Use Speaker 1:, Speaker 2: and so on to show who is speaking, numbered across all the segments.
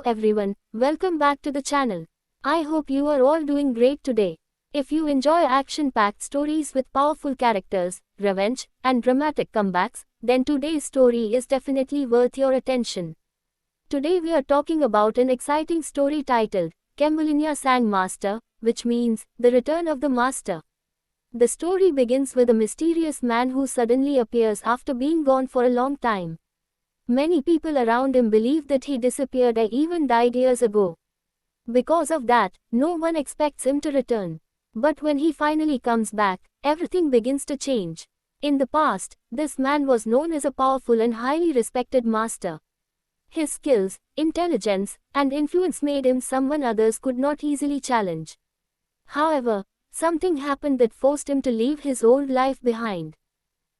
Speaker 1: Hello everyone, welcome back to the channel. I hope you are all doing great today. If you enjoy action-packed stories with powerful characters, revenge, and dramatic comebacks, then today's story is definitely worth your attention. Today we are talking about an exciting story titled, Kembulinya Sang Master, which means, The Return of the Master. The story begins with a mysterious man who suddenly appears after being gone for a long time. Many people around him believe that he disappeared or even died years ago. Because of that, no one expects him to return. But when he finally comes back, everything begins to change. In the past, this man was known as a powerful and highly respected master. His skills, intelligence, and influence made him someone others could not easily challenge. However, something happened that forced him to leave his old life behind.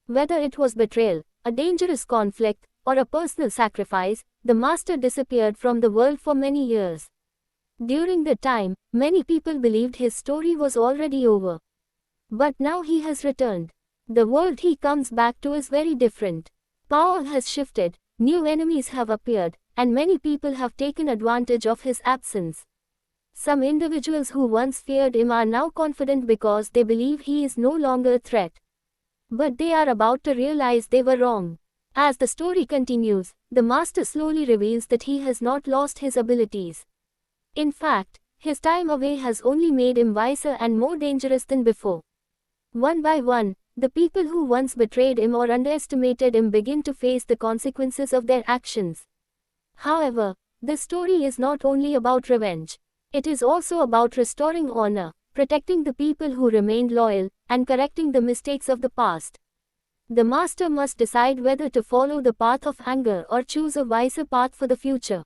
Speaker 1: Whether it was betrayal, a dangerous conflict, or a personal sacrifice, the master disappeared from the world for many years. During that time, many people believed his story was already over. But now he has returned. The world he comes back to is very different. Power has shifted, new enemies have appeared, and many people have taken advantage of his absence. Some individuals who once feared him are now confident because they believe he is no longer a threat. But they are about to realize they were wrong. As the story continues, the master slowly reveals that he has not lost his abilities. In fact, his time away has only made him wiser and more dangerous than before. One by one, the people who once betrayed him or underestimated him begin to face the consequences of their actions. However, this story is not only about revenge. It is also about restoring honor, protecting the people who remained loyal, and correcting the mistakes of the past. The master must decide whether to follow the path of anger or choose a wiser path for the future.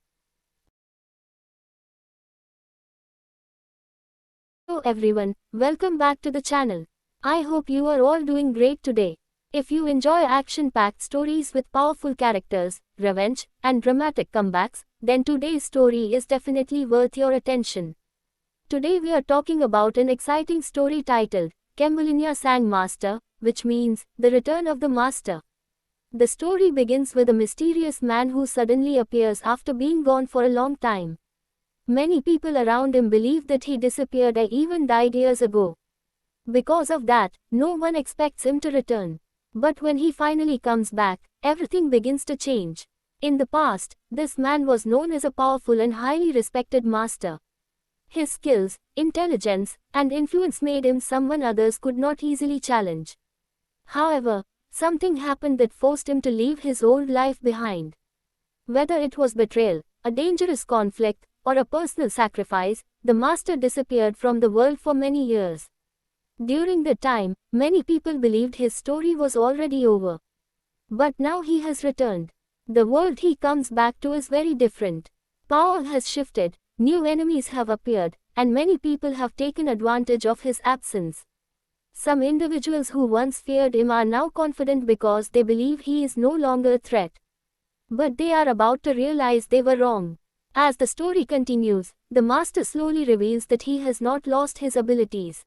Speaker 1: Hello everyone, welcome back to the channel. I hope you are all doing great today. If you enjoy action-packed stories with powerful characters, revenge, and dramatic comebacks, then today's story is definitely worth your attention. Today we are talking about an exciting story titled, Kembulinya Sang Master, which means, The Return of the Master. The story begins with a mysterious man who suddenly appears after being gone for a long time. Many people around him believe that he disappeared or even died years ago. Because of that, no one expects him to return. But when he finally comes back, everything begins to change. In the past, this man was known as a powerful and highly respected master. His skills, intelligence, and influence made him someone others could not easily challenge. However, something happened that forced him to leave his old life behind. Whether it was betrayal, a dangerous conflict, or a personal sacrifice, the master disappeared from the world for many years. During that time, many people believed his story was already over. But now he has returned. The world he comes back to is very different. Power has shifted, new enemies have appeared, and many people have taken advantage of his absence. Some individuals who once feared him are now confident because they believe he is no longer a threat. But they are about to realize they were wrong. As the story continues, the master slowly reveals that he has not lost his abilities.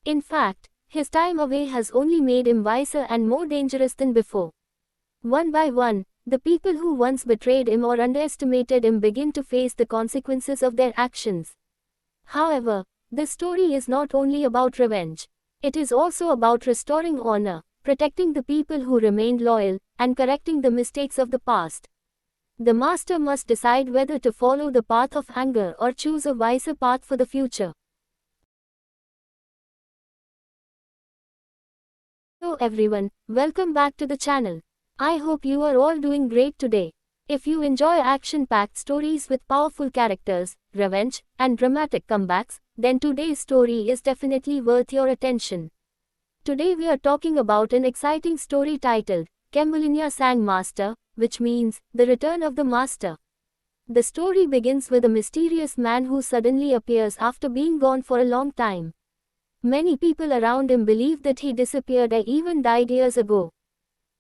Speaker 1: In fact, his time away has only made him wiser and more dangerous than before. One by one, the people who once betrayed him or underestimated him begin to face the consequences of their actions. However, this story is not only about revenge. It is also about restoring honor, protecting the people who remained loyal, and correcting the mistakes of the past. The master must decide whether to follow the path of anger or choose a wiser path for the future. Hello everyone, welcome back to the channel. I hope you are all doing great today. If you enjoy action-packed stories with powerful characters, revenge, and dramatic comebacks, then today's story is definitely worth your attention. Today we are talking about an exciting story titled, Kembulinya Sang Master, which means, The Return of the Master. The story begins with a mysterious man who suddenly appears after being gone for a long time. Many people around him believe that he disappeared or even died years ago.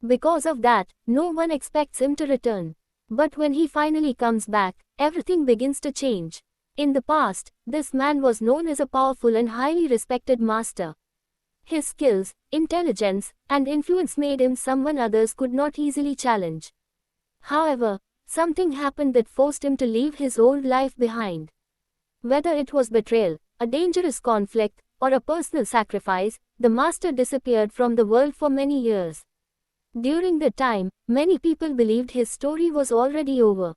Speaker 1: Because of that, no one expects him to return. But when he finally comes back, everything begins to change. In the past, this man was known as a powerful and highly respected master. His skills, intelligence, and influence made him someone others could not easily challenge. However, something happened that forced him to leave his old life behind. Whether it was betrayal, a dangerous conflict, or a personal sacrifice, the master disappeared from the world for many years. During that time, many people believed his story was already over.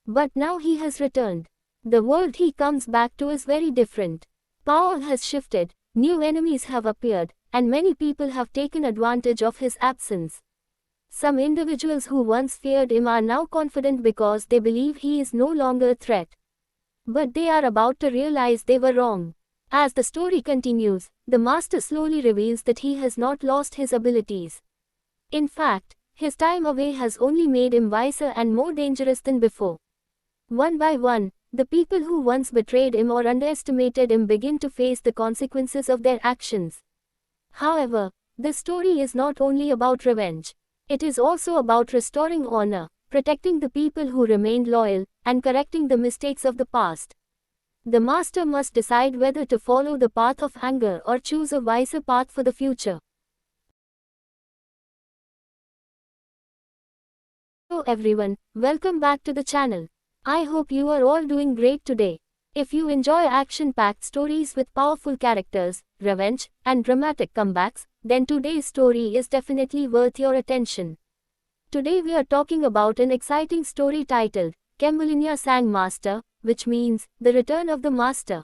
Speaker 1: But now he has returned. The world he comes back to is very different. Power has shifted, new enemies have appeared, and many people have taken advantage of his absence. Some individuals who once feared him are now confident because they believe he is no longer a threat. But they are about to realize they were wrong. As the story continues, the master slowly reveals that he has not lost his abilities. In fact, his time away has only made him wiser and more dangerous than before. One by one, the people who once betrayed him or underestimated him begin to face the consequences of their actions. However, this story is not only about revenge. It is also about restoring honor, protecting the people who remained loyal, and correcting the mistakes of the past. The master must decide whether to follow the path of anger or choose a wiser path for the future. Hello everyone, welcome back to the channel. I hope you are all doing great today. If you enjoy action-packed stories with powerful characters, revenge, and dramatic comebacks, then today's story is definitely worth your attention. Today we are talking about an exciting story titled, Kembalinya Sang Master, which means, the return of the master.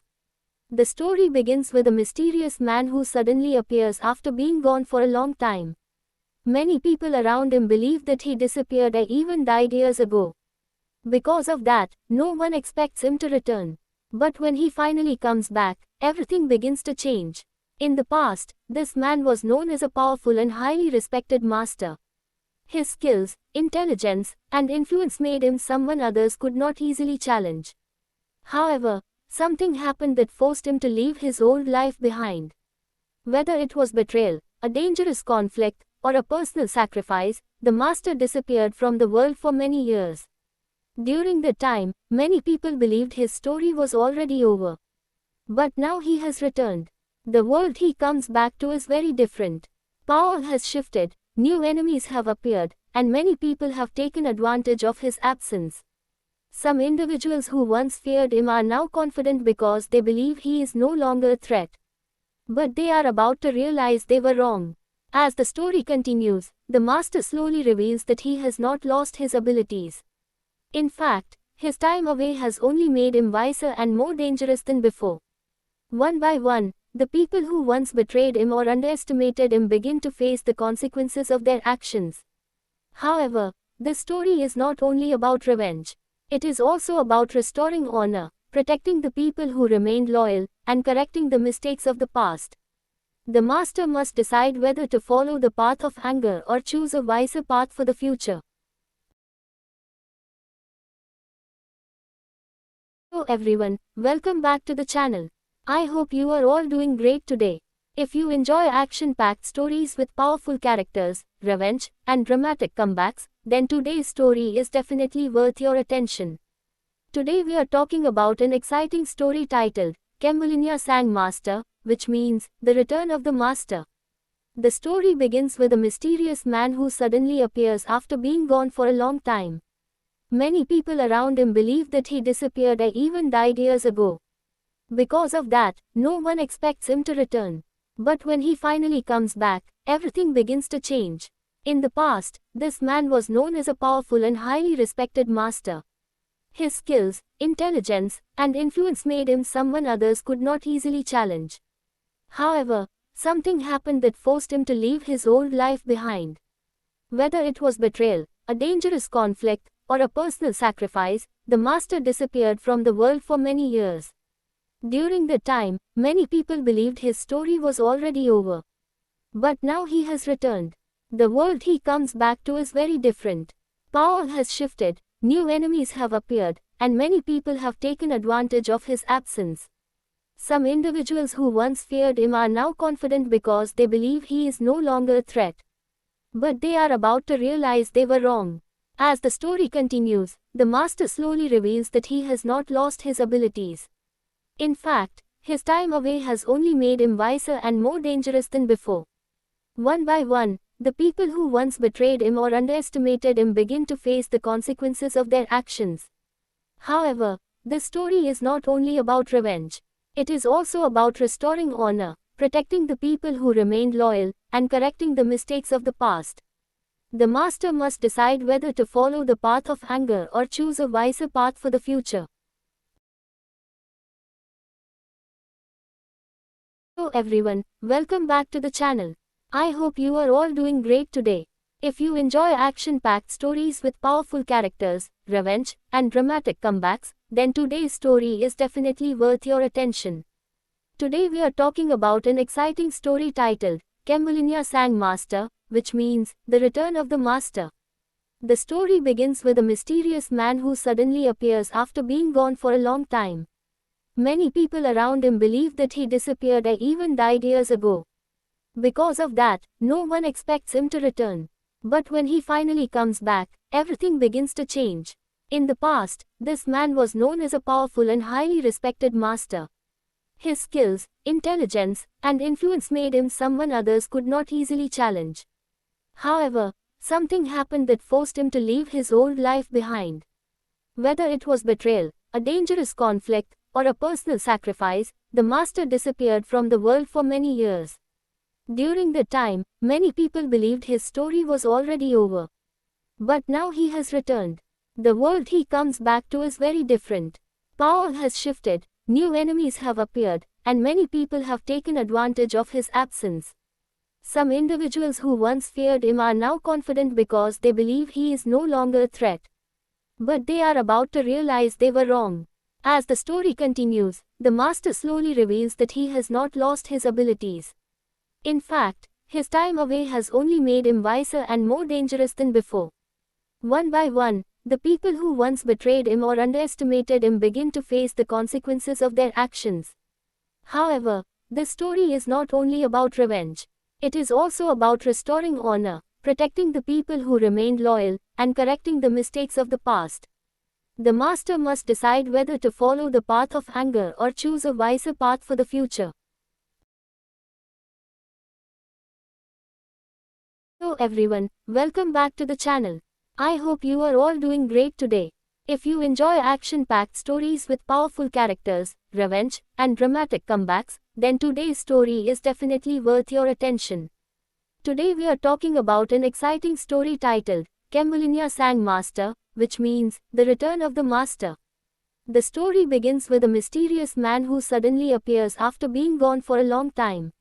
Speaker 1: The story begins with a mysterious man who suddenly appears after being gone for a long time. Many people around him believe that he disappeared or even died years ago. Because of that, no one expects him to return. But when he finally comes back, everything begins to change. In the past, this man was known as a powerful and highly respected master. His skills, intelligence, and influence made him someone others could not easily challenge. However, something happened that forced him to leave his old life behind. Whether it was betrayal, a dangerous conflict, or a personal sacrifice, the master disappeared from the world for many years. During that time, many people believed his story was already over. But now he has returned. The world he comes back to is very different. Power has shifted, new enemies have appeared, and many people have taken advantage of his absence. Some individuals who once feared him are now confident because they believe he is no longer a threat. But they are about to realize they were wrong. As the story continues, the master slowly reveals that he has not lost his abilities. In fact, his time away has only made him wiser and more dangerous than before. One by one, the people who once betrayed him or underestimated him begin to face the consequences of their actions. However, this story is not only about revenge. It is also about restoring honor, protecting the people who remained loyal, and correcting the mistakes of the past. The master must decide whether to follow the path of anger or choose a wiser path for the future. Hello everyone, welcome back to the channel. I hope you are all doing great today. If you enjoy action-packed stories with powerful characters, revenge, and dramatic comebacks, then today's story is definitely worth your attention. Today we are talking about an exciting story titled, Kembalinya Sang Master, which means, the return of the master. The story begins with a mysterious man who suddenly appears after being gone for a long time. Many people around him believe that he disappeared or even died years ago. Because of that, no one expects him to return. But when he finally comes back, everything begins to change. In the past, this man was known as a powerful and highly respected master. His skills, intelligence, and influence made him someone others could not easily challenge. However, something happened that forced him to leave his old life behind. Whether it was betrayal, a dangerous conflict, or a personal sacrifice, the master disappeared from the world for many years. During that time, many people believed his story was already over. But now he has returned. The world he comes back to is very different. Power has shifted, new enemies have appeared, and many people have taken advantage of his absence. Some individuals who once feared him are now confident because they believe he is no longer a threat. But they are about to realize they were wrong. As the story continues, the master slowly reveals that he has not lost his abilities. In fact, his time away has only made him wiser and more dangerous than before. One by one, the people who once betrayed him or underestimated him begin to face the consequences of their actions. However, this story is not only about revenge. It is also about restoring honor, protecting the people who remained loyal, and correcting the mistakes of the past. The master must decide whether to follow the path of anger or choose a wiser path for the future. Hello everyone, welcome back to the channel. I hope you are all doing great today. If you enjoy action-packed stories with powerful characters, revenge, and dramatic comebacks, then today's story is definitely worth your attention. Today we are talking about an exciting story titled Kembulinya Sang Master, which means the return of the master. The story begins with a mysterious man who suddenly appears after being gone for a long time. Many people around him believe that he disappeared or even died years ago. Because of that, no one expects him to return. But when he finally comes back, everything begins to change. In the past, this man was known as a powerful and highly respected master. His skills, intelligence, and influence made him someone others could not easily challenge. However, something happened that forced him to leave his old life behind. Whether it was betrayal, a dangerous conflict, or a personal sacrifice, the master disappeared from the world for many years. During that time, many people believed his story was already over. But now he has returned. The world he comes back to is very different. Power has shifted, new enemies have appeared, and many people have taken advantage of his absence. Some individuals who once feared him are now confident because they believe he is no longer a threat. But they are about to realize they were wrong. As the story continues, the master slowly reveals that he has not lost his abilities. In fact, his time away has only made him wiser and more dangerous than before. One by one, the people who once betrayed him or underestimated him begin to face the consequences of their actions. However, this story is not only about revenge. It is also about restoring honor, protecting the people who remained loyal, and correcting the mistakes of the past. The master must decide whether to follow the path of anger or choose a wiser path for the future. Hello everyone, welcome back to the channel. I hope you are all doing great today. If you enjoy action-packed stories with powerful characters, revenge, and dramatic comebacks, then today's story is definitely worth your attention. Today we are talking about an exciting story titled Kembulinya Sang Master, which means the return of the master. The story begins with a mysterious man who suddenly appears after being gone for a long time.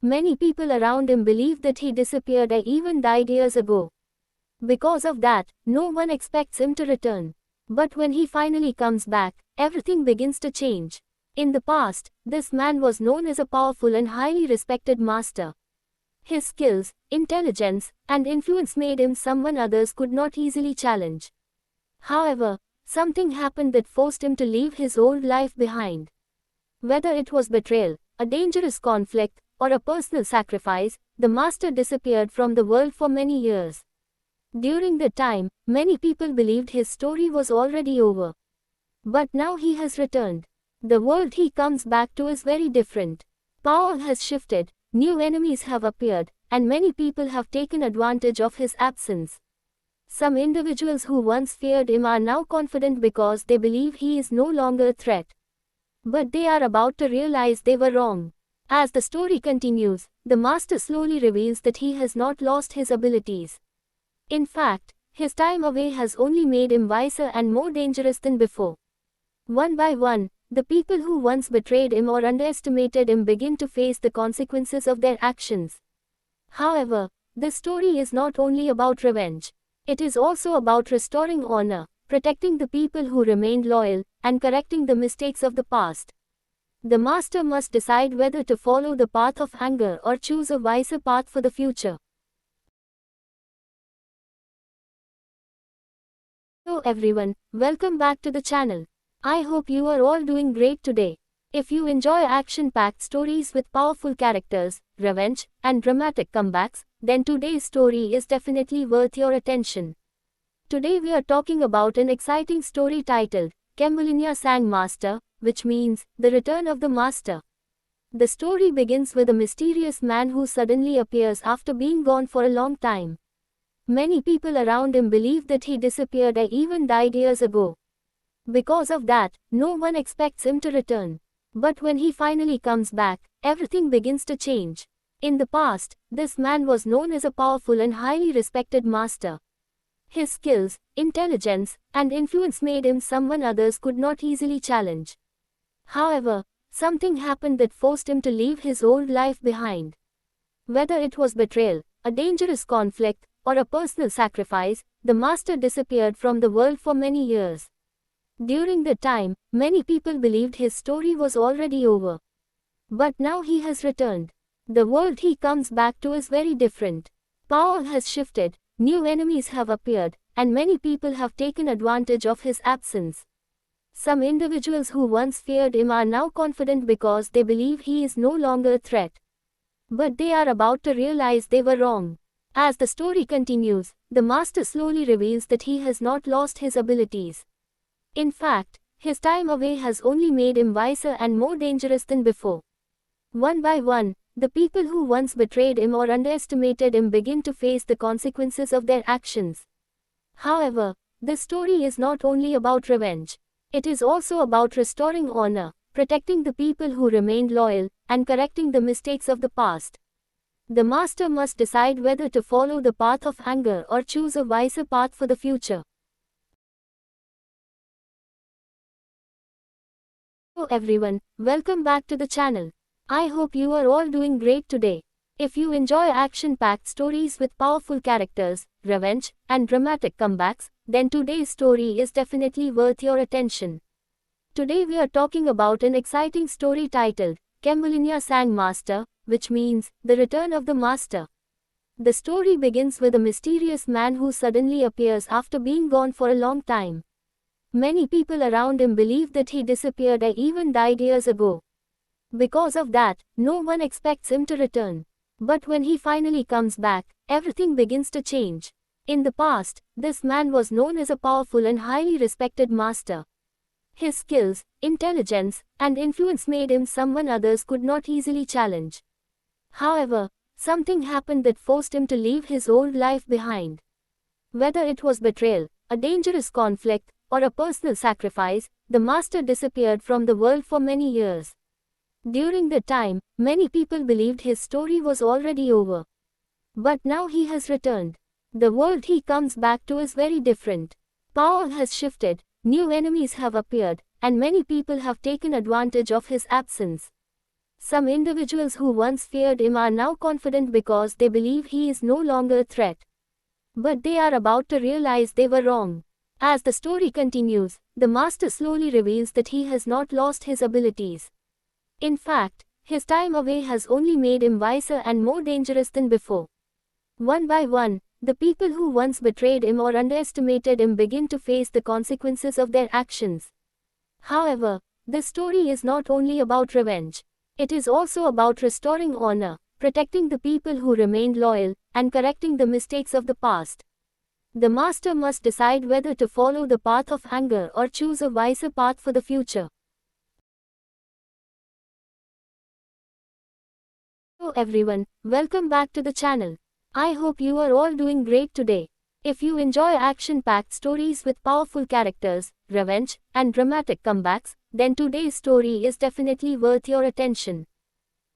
Speaker 1: Many people around him believe that he disappeared or even died years ago. Because of that, no one expects him to return. But when he finally comes back, everything begins to change. In the past, this man was known as a powerful and highly respected master. His skills, intelligence, and influence made him someone others could not easily challenge. However, something happened that forced him to leave his old life behind. Whether it was betrayal, a dangerous conflict, or a personal sacrifice, the master disappeared from the world for many years. During that time, many people believed his story was already over. But now he has returned. The world he comes back to is very different. Power has shifted, new enemies have appeared, and many people have taken advantage of his absence. Some individuals who once feared him are now confident because they believe he is no longer a threat. But they are about to realize they were wrong. As the story continues, the master slowly reveals that he has not lost his abilities. In fact, his time away has only made him wiser and more dangerous than before. One by one, the people who once betrayed him or underestimated him begin to face the consequences of their actions. However, this story is not only about revenge. It is also about restoring honor, protecting the people who remained loyal, and correcting the mistakes of the past. The master must decide whether to follow the path of anger or choose a wiser path for the future. Hello everyone, welcome back to the channel. I hope you are all doing great today. If you enjoy action-packed stories with powerful characters, revenge, and dramatic comebacks, then today's story is definitely worth your attention. Today we are talking about an exciting story titled Kembulinya Sang Master, which means the return of the master. The story begins with a mysterious man who suddenly appears after being gone for a long time. Many people around him believe that he disappeared or even died years ago. Because of that, no one expects him to return. But when he finally comes back, everything begins to change. In the past, this man was known as a powerful and highly respected master. His skills, intelligence, and influence made him someone others could not easily challenge. However, something happened that forced him to leave his old life behind. Whether it was betrayal, a dangerous conflict, or a personal sacrifice, the master disappeared from the world for many years. During that time, many people believed his story was already over. But now he has returned. The world he comes back to is very different. Power has shifted, new enemies have appeared, and many people have taken advantage of his absence. Some individuals who once feared him are now confident because they believe he is no longer a threat. But they are about to realize they were wrong. As the story continues, the master slowly reveals that he has not lost his abilities. In fact, his time away has only made him wiser and more dangerous than before. One by one, the people who once betrayed him or underestimated him begin to face the consequences of their actions. However, this story is not only about revenge. It is also about restoring honor, protecting the people who remained loyal, and correcting the mistakes of the past. The master must decide whether to follow the path of anger or choose a wiser path for the future. Hello everyone, welcome back to the channel. I hope you are all doing great today. If you enjoy action-packed stories with powerful characters, revenge, and dramatic comebacks, then today's story is definitely worth your attention. Today we are talking about an exciting story titled, Kembulinya Sang Master, which means, the return of the master. The story begins with a mysterious man who suddenly appears after being gone for a long time. Many people around him believe that he disappeared or even died years ago. Because of that, no one expects him to return. But when he finally comes back, everything begins to change. In the past, this man was known as a powerful and highly respected master. His skills, intelligence, and influence made him someone others could not easily challenge. However, something happened that forced him to leave his old life behind. Whether it was betrayal, a dangerous conflict, or a personal sacrifice, the master disappeared from the world for many years. During that time, many people believed his story was already over. But now he has returned. The world he comes back to is very different. Power has shifted, new enemies have appeared, and many people have taken advantage of his absence. Some individuals who once feared him are now confident because they believe he is no longer a threat. But they are about to realize they were wrong. As the story continues, the master slowly reveals that he has not lost his abilities. In fact, his time away has only made him wiser and more dangerous than before. One by one, the people who once betrayed him or underestimated him begin to face the consequences of their actions. However, this story is not only about revenge. It is also about restoring honor, protecting the people who remained loyal, and correcting the mistakes of the past. The master must decide whether to follow the path of anger or choose a wiser path for the future. Hello everyone, welcome back to the channel. I hope you are all doing great today. If you enjoy action-packed stories with powerful characters, revenge, and dramatic comebacks, then today's story is definitely worth your attention.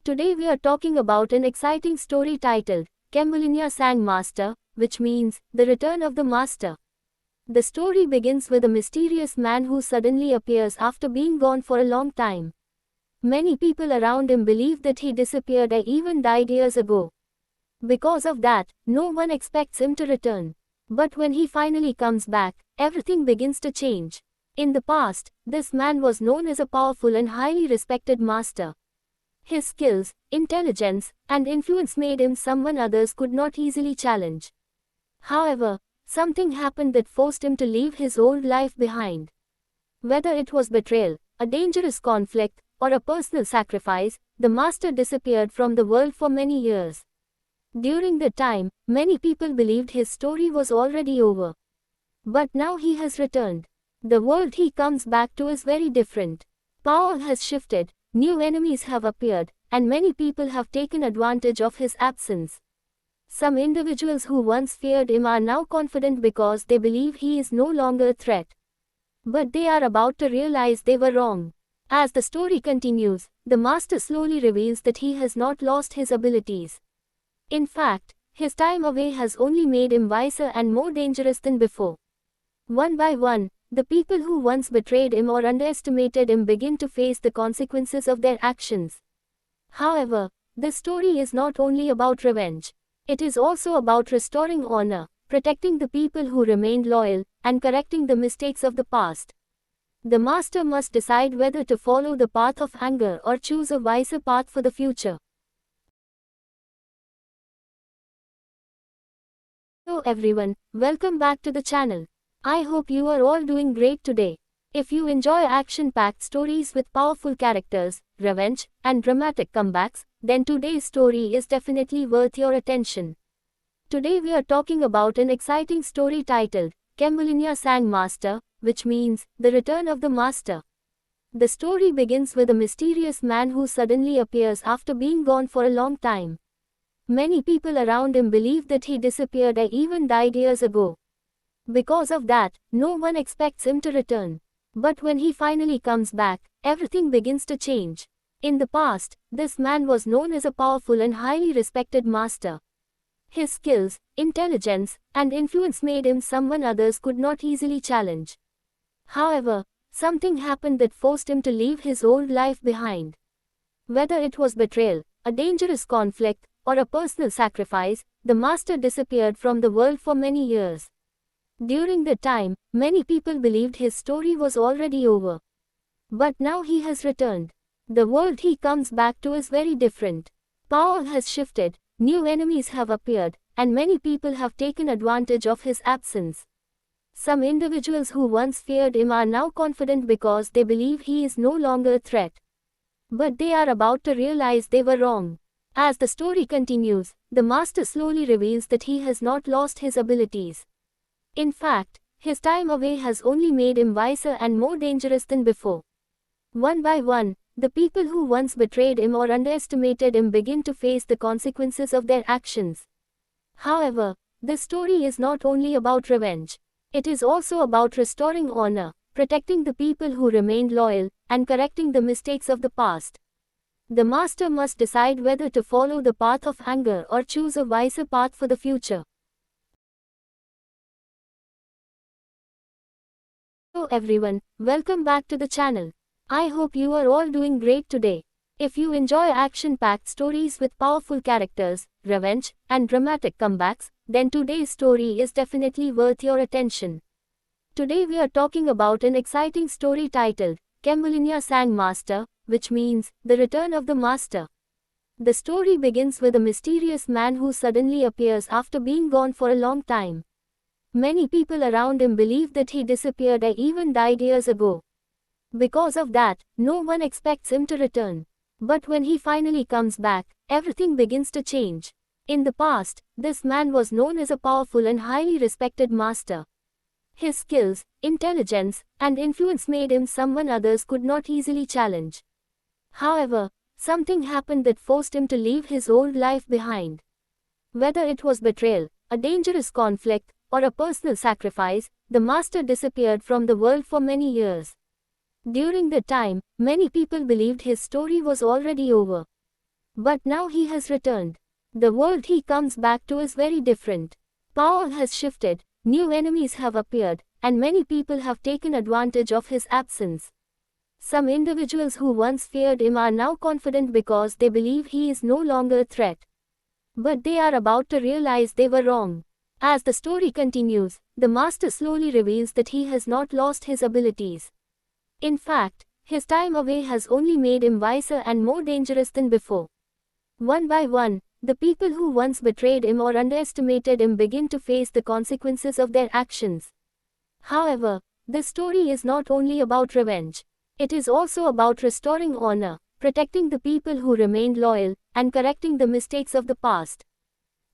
Speaker 1: Today we are talking about an exciting story titled, Kembulinya Sang Master, which means, the return of the master. The story begins with a mysterious man who suddenly appears after being gone for a long time. Many people around him believe that he disappeared or even died years ago. Because of that, no one expects him to return. But when he finally comes back, everything begins to change. In the past, this man was known as a powerful and highly respected master. His skills, intelligence, and influence made him someone others could not easily challenge. However, something happened that forced him to leave his old life behind. Whether it was betrayal, a dangerous conflict, or a personal sacrifice, the master disappeared from the world for many years. During that time, many people believed his story was already over. But now he has returned. The world he comes back to is very different. Power has shifted, new enemies have appeared, and many people have taken advantage of his absence. Some individuals who once feared him are now confident because they believe he is no longer a threat. But they are about to realize they were wrong. As the story continues, the master slowly reveals that he has not lost his abilities. In fact, his time away has only made him wiser and more dangerous than before. One by one, the people who once betrayed him or underestimated him begin to face the consequences of their actions. However, this story is not only about revenge. It is also about restoring honor, protecting the people who remained loyal, and correcting the mistakes of the past. The master must decide whether to follow the path of anger or choose a wiser path for the future. Hello everyone, welcome back to the channel. I hope you are all doing great today. If you enjoy action-packed stories with powerful characters, revenge, and dramatic comebacks, then today's story is definitely worth your attention. Today we are talking about an exciting story titled, Kembulinya Sang Master, which means, the return of the master. The story begins with a mysterious man who suddenly appears after being gone for a long time. Many people around him believe that he disappeared or even died years ago. Because of that, no one expects him to return. But when he finally comes back, everything begins to change. In the past, this man was known as a powerful and highly respected master. His skills, intelligence, and influence made him someone others could not easily challenge. However, something happened that forced him to leave his old life behind. Whether it was betrayal, a dangerous conflict, or a personal sacrifice, the master disappeared from the world for many years. During that time, many people believed his story was already over. But now he has returned. The world he comes back to is very different. Power has shifted, new enemies have appeared, and many people have taken advantage of his absence. Some individuals who once feared him are now confident because they believe he is no longer a threat. But they are about to realize they were wrong. As the story continues, the master slowly reveals that he has not lost his abilities. In fact, his time away has only made him wiser and more dangerous than before. One by one, the people who once betrayed him or underestimated him begin to face the consequences of their actions. However, this story is not only about revenge. It is also about restoring honor, protecting the people who remained loyal, and correcting the mistakes of the past. The master must decide whether to follow the path of anger or choose a wiser path for the future. Hello everyone, welcome back to the channel. I hope you are all doing great today. If you enjoy action-packed stories with powerful characters, revenge, and dramatic comebacks, then today's story is definitely worth your attention. Today we are talking about an exciting story titled, Kembulinya Sang Master, which means, the return of the master. The story begins with a mysterious man who suddenly appears after being gone for a long time. Many people around him believe that he disappeared or even died years ago. Because of that, no one expects him to return. But when he finally comes back, everything begins to change. In the past, this man was known as a powerful and highly respected master. His skills, intelligence, and influence made him someone others could not easily challenge. However, something happened that forced him to leave his old life behind. Whether it was betrayal, a dangerous conflict, or a personal sacrifice, the master disappeared from the world for many years. During that time, many people believed his story was already over. But now he has returned. The world he comes back to is very different. Power has shifted, new enemies have appeared, and many people have taken advantage of his absence. Some individuals who once feared him are now confident because they believe he is no longer a threat. But they are about to realize they were wrong. As the story continues, the master slowly reveals that he has not lost his abilities. In fact, his time away has only made him wiser and more dangerous than before. One by one, the people who once betrayed him or underestimated him begin to face the consequences of their actions. However, this story is not only about revenge. It is also about restoring honor, protecting the people who remained loyal, and correcting the mistakes of the past.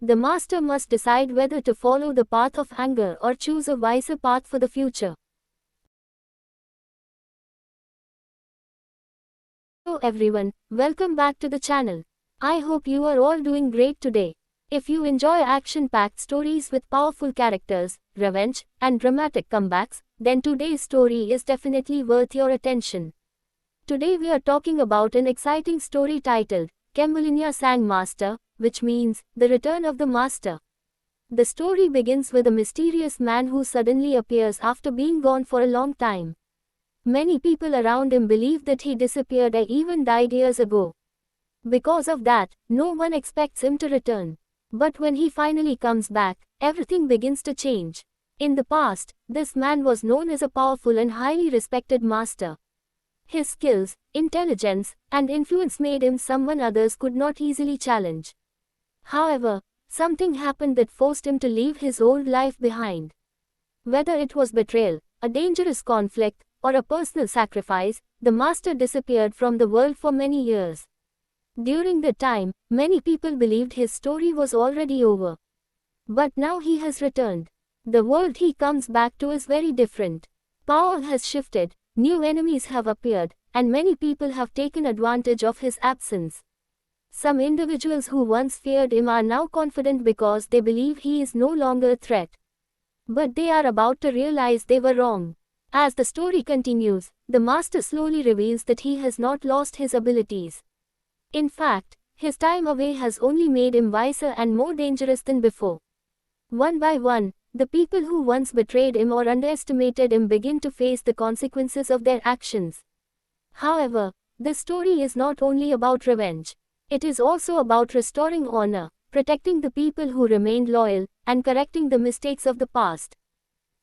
Speaker 1: The master must decide whether to follow the path of anger or choose a wiser path for the future. Hello everyone, welcome back to the channel. I hope you are all doing great today. If you enjoy action-packed stories with powerful characters, revenge, and dramatic comebacks, then today's story is definitely worth your attention. Today we are talking about an exciting story titled Kembulinya Sang Master, which means the return of the master. The story begins with a mysterious man who suddenly appears after being gone for a long time. Many people around him believe that he disappeared or even died years ago. Because of that, no one expects him to return. But when he finally comes back, everything begins to change. In the past, this man was known as a powerful and highly respected master. His skills, intelligence, and influence made him someone others could not easily challenge. However, something happened that forced him to leave his old life behind. Whether it was betrayal, a dangerous conflict, or a personal sacrifice, the master disappeared from the world for many years. During that time, many people believed his story was already over. But now he has returned. The world he comes back to is very different. Power has shifted, new enemies have appeared, and many people have taken advantage of his absence. Some individuals who once feared him are now confident because they believe he is no longer a threat. But they are about to realize they were wrong. As the story continues, the master slowly reveals that he has not lost his abilities. In fact, his time away has only made him wiser and more dangerous than before. One by one, the people who once betrayed him or underestimated him begin to face the consequences of their actions. However, this story is not only about revenge. It is also about restoring honor, protecting the people who remained loyal, and correcting the mistakes of the past.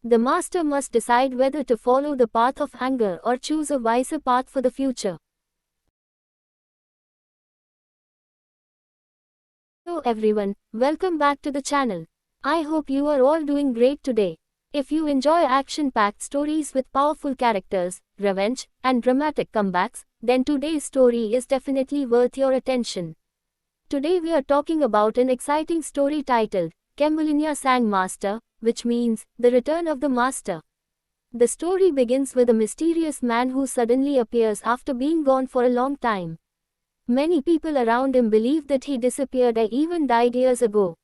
Speaker 1: The master must decide whether to follow the path of anger or choose a wiser path for the future. Hello everyone, welcome back to the channel. I hope you are all doing great today. If you enjoy action-packed stories with powerful characters, revenge, and dramatic comebacks, then today's story is definitely worth your attention. Today we are talking about an exciting story titled Kembulinya Sang Master, which means the return of the master. The story begins with a mysterious man who suddenly appears after being gone for a long time. Many people around him believe that he disappeared or even died years ago.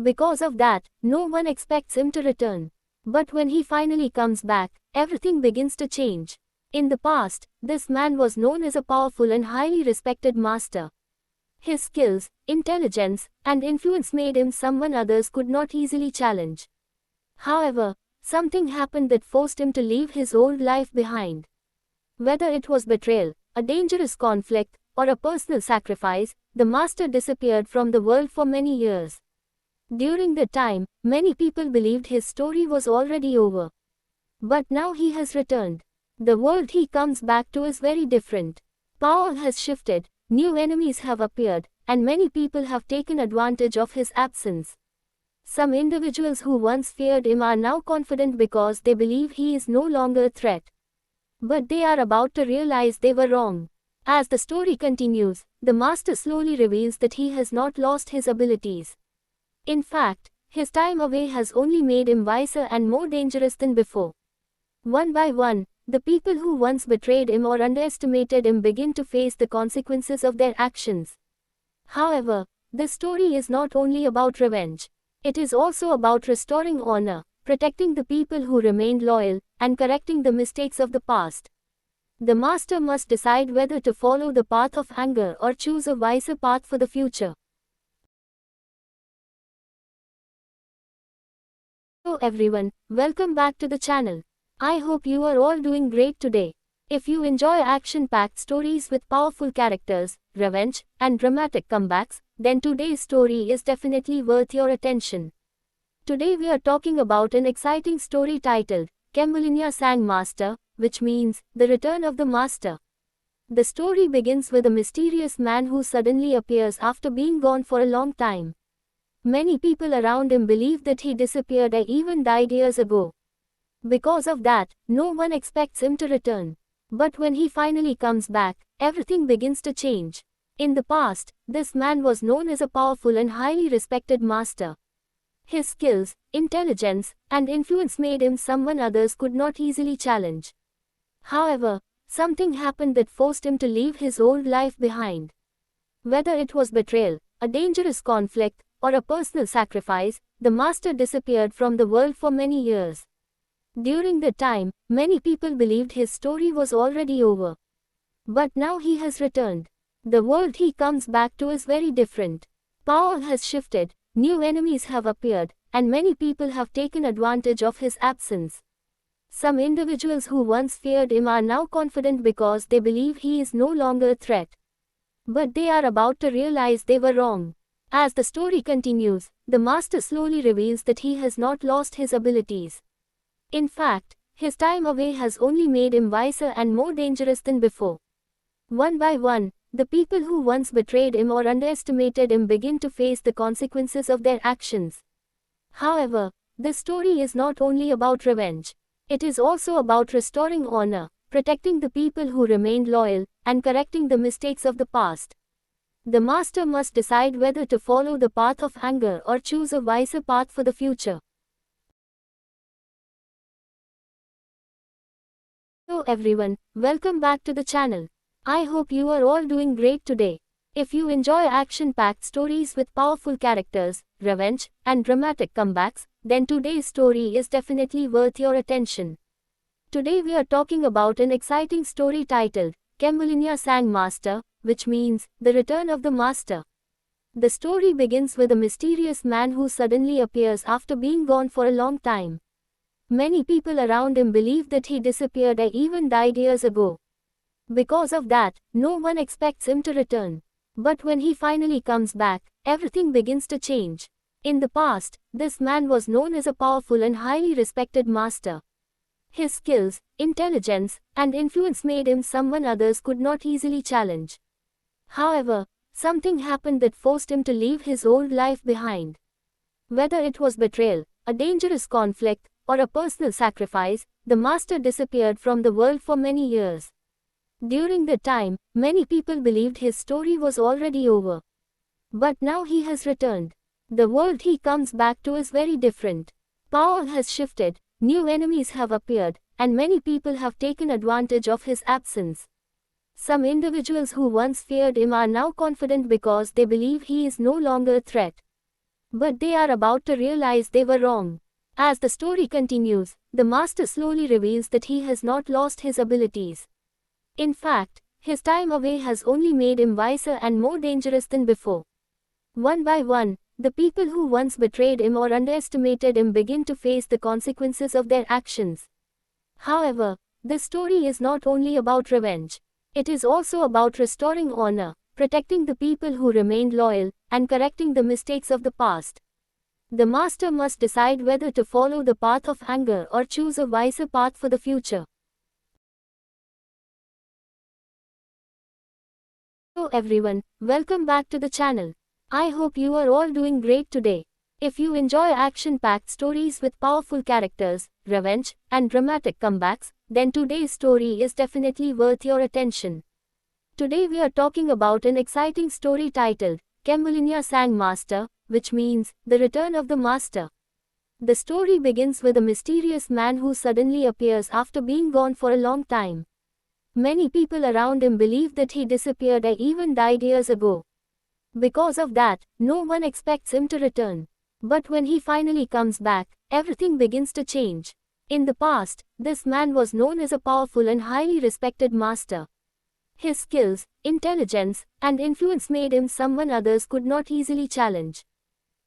Speaker 1: Because of that, no one expects him to return. But when he finally comes back, everything begins to change. In the past, this man was known as a powerful and highly respected master. His skills, intelligence, and influence made him someone others could not easily challenge. However, something happened that forced him to leave his old life behind. Whether it was betrayal, a dangerous conflict, or a personal sacrifice, the master disappeared from the world for many years. During that time, many people believed his story was already over. But now he has returned. The world he comes back to is very different. Power has shifted, new enemies have appeared, and many people have taken advantage of his absence. Some individuals who once feared him are now confident because they believe he is no longer a threat. But they are about to realize they were wrong. As the story continues, the master slowly reveals that he has not lost his abilities. In fact, his time away has only made him wiser and more dangerous than before. One by one, the people who once betrayed him or underestimated him begin to face the consequences of their actions. However, this story is not only about revenge. It is also about restoring honor, protecting the people who remained loyal, and correcting the mistakes of the past. The master must decide whether to follow the path of anger or choose a wiser path for the future. Hello everyone, welcome back to the channel. I hope you are all doing great today. If you enjoy action-packed stories with powerful characters, revenge, and dramatic comebacks, then today's story is definitely worth your attention. Today we are talking about an exciting story titled Kembulinya Sang Master, which means the return of the master. The story begins with a mysterious man who suddenly appears after being gone for a long time. Many people around him believe that he disappeared or even died years ago. Because of that, no one expects him to return. But when he finally comes back, everything begins to change. In the past, this man was known as a powerful and highly respected master. His skills, intelligence, and influence made him someone others could not easily challenge. However, something happened that forced him to leave his old life behind. Whether it was betrayal, a dangerous conflict, or a personal sacrifice, the master disappeared from the world for many years. During that time, many people believed his story was already over. But now he has returned. The world he comes back to is very different. Power has shifted, new enemies have appeared, and many people have taken advantage of his absence. Some individuals who once feared him are now confident because they believe he is no longer a threat. But they are about to realize they were wrong. As the story continues, the master slowly reveals that he has not lost his abilities. In fact, his time away has only made him wiser and more dangerous than before. One by one, the people who once betrayed him or underestimated him begin to face the consequences of their actions. However, this story is not only about revenge. It is also about restoring honor, protecting the people who remained loyal, and correcting the mistakes of the past. The master must decide whether to follow the path of anger or choose a wiser path for the future. Hello everyone, welcome back to the channel. I hope you are all doing great today. If you enjoy action-packed stories with powerful characters, revenge, and dramatic comebacks, then today's story is definitely worth your attention. Today we are talking about an exciting story titled, Kembulinya Sang Master, which means, the return of the master. The story begins with a mysterious man who suddenly appears after being gone for a long time. Many people around him believe that he disappeared or even died years ago. Because of that, no one expects him to return. But when he finally comes back, everything begins to change. In the past, this man was known as a powerful and highly respected master. His skills, intelligence, and influence made him someone others could not easily challenge. However, something happened that forced him to leave his old life behind. Whether it was betrayal, a dangerous conflict, or a personal sacrifice, the master disappeared from the world for many years. During that time, many people believed his story was already over. But now he has returned. The world he comes back to is very different. Power has shifted, new enemies have appeared, and many people have taken advantage of his absence. Some individuals who once feared him are now confident because they believe he is no longer a threat. But they are about to realize they were wrong. As the story continues, the master slowly reveals that he has not lost his abilities. In fact, his time away has only made him wiser and more dangerous than before. One by one, the people who once betrayed him or underestimated him begin to face the consequences of their actions. However, this story is not only about revenge. It is also about restoring honor, protecting the people who remained loyal, and correcting the mistakes of the past. The master must decide whether to follow the path of anger or choose a wiser path for the future. Hello everyone, welcome back to the channel. I hope you are all doing great today. If you enjoy action-packed stories with powerful characters, revenge, and dramatic comebacks, then today's story is definitely worth your attention. Today we are talking about an exciting story titled, Kembulinya Sang Master, which means, the return of the master. The story begins with a mysterious man who suddenly appears after being gone for a long time. Many people around him believe that he disappeared or even died years ago. Because of that, no one expects him to return. But when he finally comes back, everything begins to change. In the past, this man was known as a powerful and highly respected master. His skills, intelligence, and influence made him someone others could not easily challenge.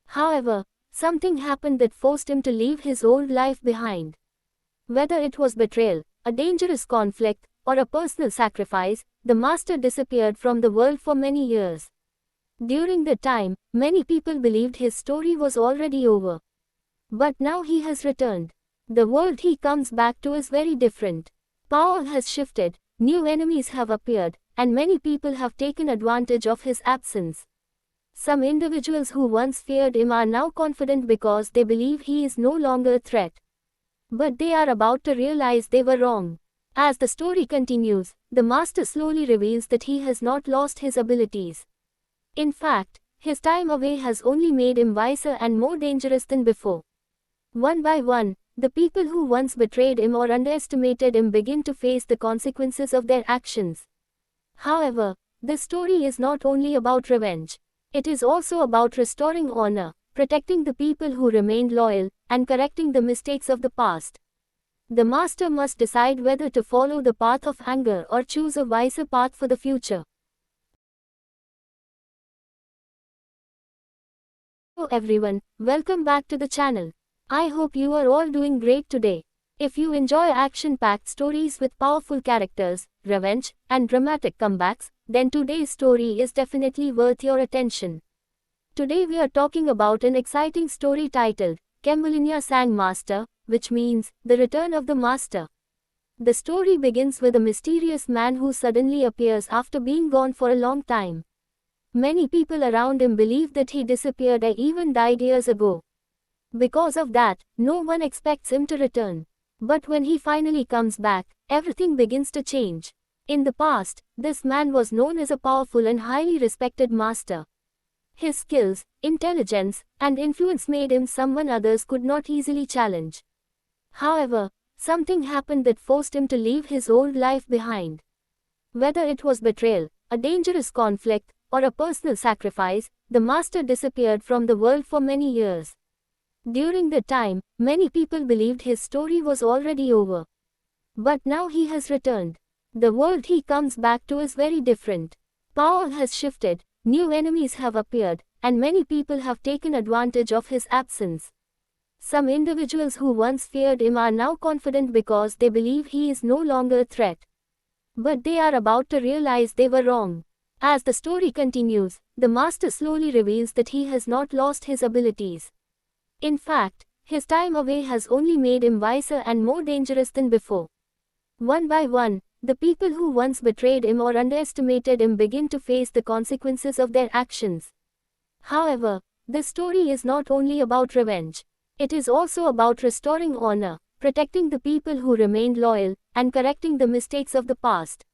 Speaker 1: However, something happened that forced him to leave his old life behind. Whether it was betrayal, a dangerous conflict, or a personal sacrifice, the master disappeared from the world for many years. During that time, many people believed his story was already over. But now he has returned. The world he comes back to is very different. Power has shifted, new enemies have appeared, and many people have taken advantage of his absence. Some individuals who once feared him are now confident because they believe he is no longer a threat. But they are about to realize they were wrong. As the story continues, the master slowly reveals that he has not lost his abilities. In fact, his time away has only made him wiser and more dangerous than before. One by one, the people who once betrayed him or underestimated him begin to face the consequences of their actions. However, this story is not only about revenge. It is also about restoring honor, protecting the people who remained loyal, and correcting the mistakes of the past. The master must decide whether to follow the path of anger or choose a wiser path for the future. Hello everyone, welcome back to the channel. I hope you are all doing great today. If you enjoy action-packed stories with powerful characters, revenge, and dramatic comebacks, then today's story is definitely worth your attention. Today we are talking about an exciting story titled, Kembulinya Sang Master, which means, the return of the master. The story begins with a mysterious man who suddenly appears after being gone for a long time. Many people around him believe that he disappeared or even died years ago. Because of that, no one expects him to return. But when he finally comes back, everything begins to change. In the past, this man was known as a powerful and highly respected master. His skills, intelligence, and influence made him someone others could not easily challenge. However, something happened that forced him to leave his old life behind. Whether it was betrayal, a dangerous conflict, or a personal sacrifice, the master disappeared from the world for many years. During that time, many people believed his story was already over. But now he has returned. The world he comes back to is very different. Power has shifted, new enemies have appeared, and many people have taken advantage of his absence. Some individuals who once feared him are now confident because they believe he is no longer a threat. But they are about to realize they were wrong. As the story continues, the master slowly reveals that he has not lost his abilities. In fact, his time away has only made him wiser and more dangerous than before. One by one, the people who once betrayed him or underestimated him begin to face the consequences of their actions. However, this story is not only about revenge. It is also about restoring honor, protecting the people who remained loyal, and correcting the mistakes of the past.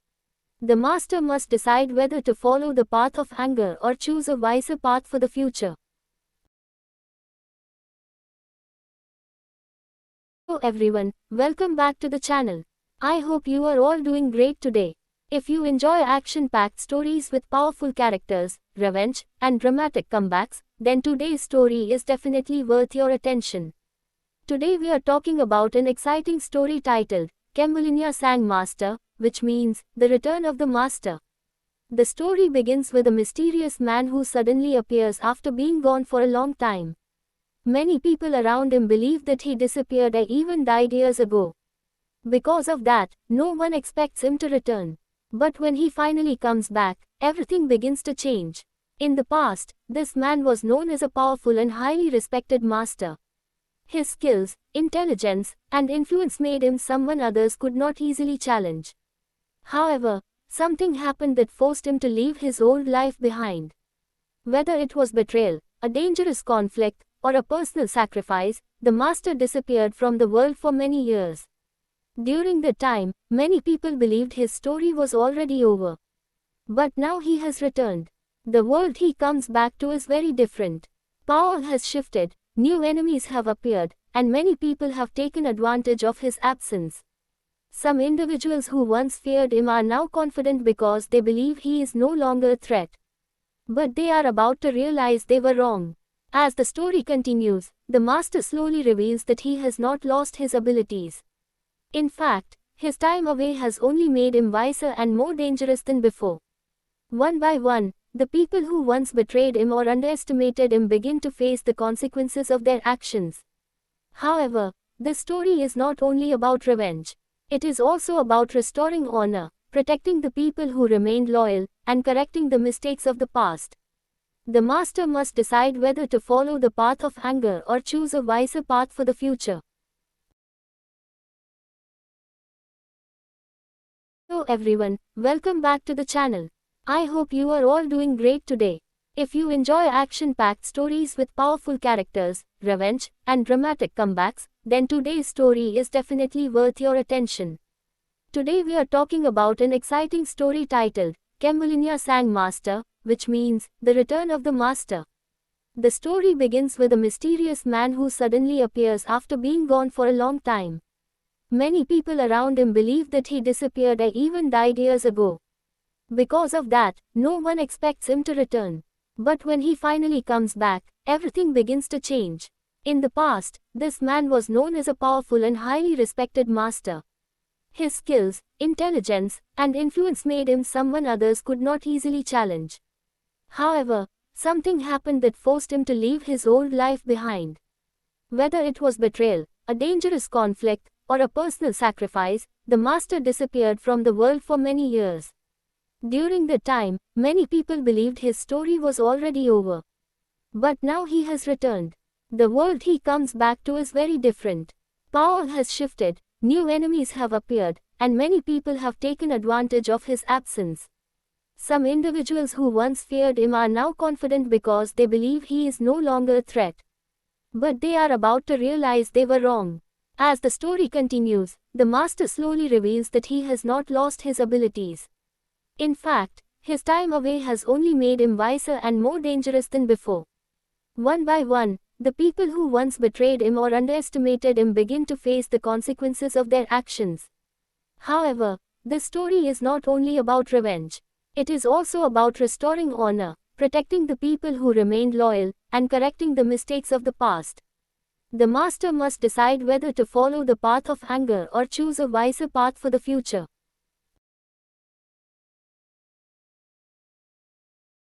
Speaker 1: The master must decide whether to follow the path of anger or choose a wiser path for the future. Hello everyone, welcome back to the channel. I hope you are all doing great today. If you enjoy action-packed stories with powerful characters, revenge, and dramatic comebacks, then today's story is definitely worth your attention. Today we are talking about an exciting story titled, Kembulinya Sang Master, which means, the return of the master. The story begins with a mysterious man who suddenly appears after being gone for a long time. Many people around him believe that he disappeared or even died years ago. Because of that, no one expects him to return. But when he finally comes back, everything begins to change. In the past, this man was known as a powerful and highly respected master. His skills, intelligence, and influence made him someone others could not easily challenge. However, something happened that forced him to leave his old life behind. Whether it was betrayal, a dangerous conflict, or a personal sacrifice, the master disappeared from the world for many years. During that time, many people believed his story was already over. But now he has returned. The world he comes back to is very different. Power has shifted, new enemies have appeared, and many people have taken advantage of his absence. Some individuals who once feared him are now confident because they believe he is no longer a threat. But they are about to realize they were wrong. As the story continues, the master slowly reveals that he has not lost his abilities. In fact, his time away has only made him wiser and more dangerous than before. One by one, the people who once betrayed him or underestimated him begin to face the consequences of their actions. However, this story is not only about revenge. It is also about restoring honor, protecting the people who remained loyal, and correcting the mistakes of the past. The master must decide whether to follow the path of anger or choose a wiser path for the future. Hello everyone, welcome back to the channel. I hope you are all doing great today. If you enjoy action-packed stories with powerful characters, revenge, and dramatic comebacks, then today's story is definitely worth your attention. Today we are talking about an exciting story titled, Kembulinya Sang Master, which means, the return of the master. The story begins with a mysterious man who suddenly appears after being gone for a long time. Many people around him believe that he disappeared or even died years ago. Because of that, no one expects him to return. But when he finally comes back, everything begins to change. In the past, this man was known as a powerful and highly respected master. His skills, intelligence, and influence made him someone others could not easily challenge. However, something happened that forced him to leave his old life behind. Whether it was betrayal, a dangerous conflict, or a personal sacrifice, the master disappeared from the world for many years. During that time, many people believed his story was already over. But now he has returned. The world he comes back to is very different. Power has shifted, new enemies have appeared, and many people have taken advantage of his absence. Some individuals who once feared him are now confident because they believe he is no longer a threat. But they are about to realize they were wrong. As the story continues, the master slowly reveals that he has not lost his abilities. In fact, his time away has only made him wiser and more dangerous than before. One by one, the people who once betrayed him or underestimated him begin to face the consequences of their actions. However, this story is not only about revenge. It is also about restoring honor, protecting the people who remained loyal, and correcting the mistakes of the past. The master must decide whether to follow the path of anger or choose a wiser path for the future.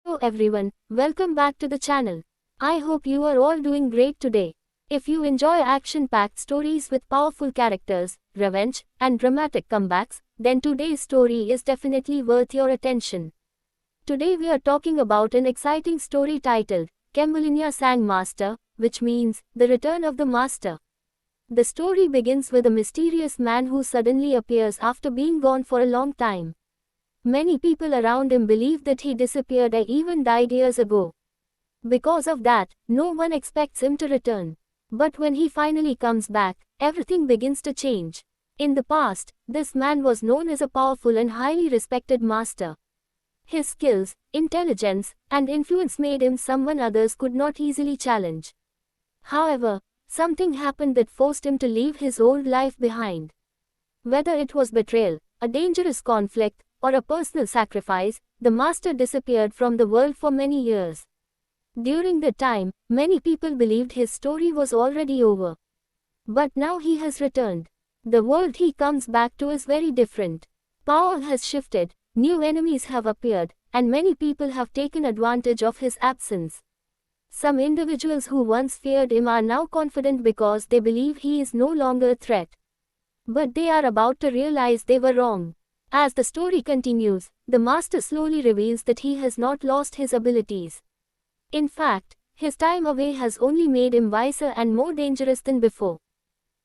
Speaker 1: Hello everyone, welcome back to the channel. I hope you are all doing great today. If you enjoy action-packed stories with powerful characters, revenge, and dramatic comebacks, then today's story is definitely worth your attention. Today we are talking about an exciting story titled, Kembulinya Sang Master, which means, the return of the master. The story begins with a mysterious man who suddenly appears after being gone for a long time. Many people around him believe that he disappeared or even died years ago. Because of that, no one expects him to return. But when he finally comes back, everything begins to change. In the past, this man was known as a powerful and highly respected master. His skills, intelligence, and influence made him someone others could not easily challenge. However, something happened that forced him to leave his old life behind. Whether it was betrayal, a dangerous conflict, or a personal sacrifice, the master disappeared from the world for many years. During that time, many people believed his story was already over. But now he has returned. The world he comes back to is very different. Power has shifted, new enemies have appeared, and many people have taken advantage of his absence. Some individuals who once feared him are now confident because they believe he is no longer a threat. But they are about to realize they were wrong. As the story continues, the master slowly reveals that he has not lost his abilities. In fact, his time away has only made him wiser and more dangerous than before.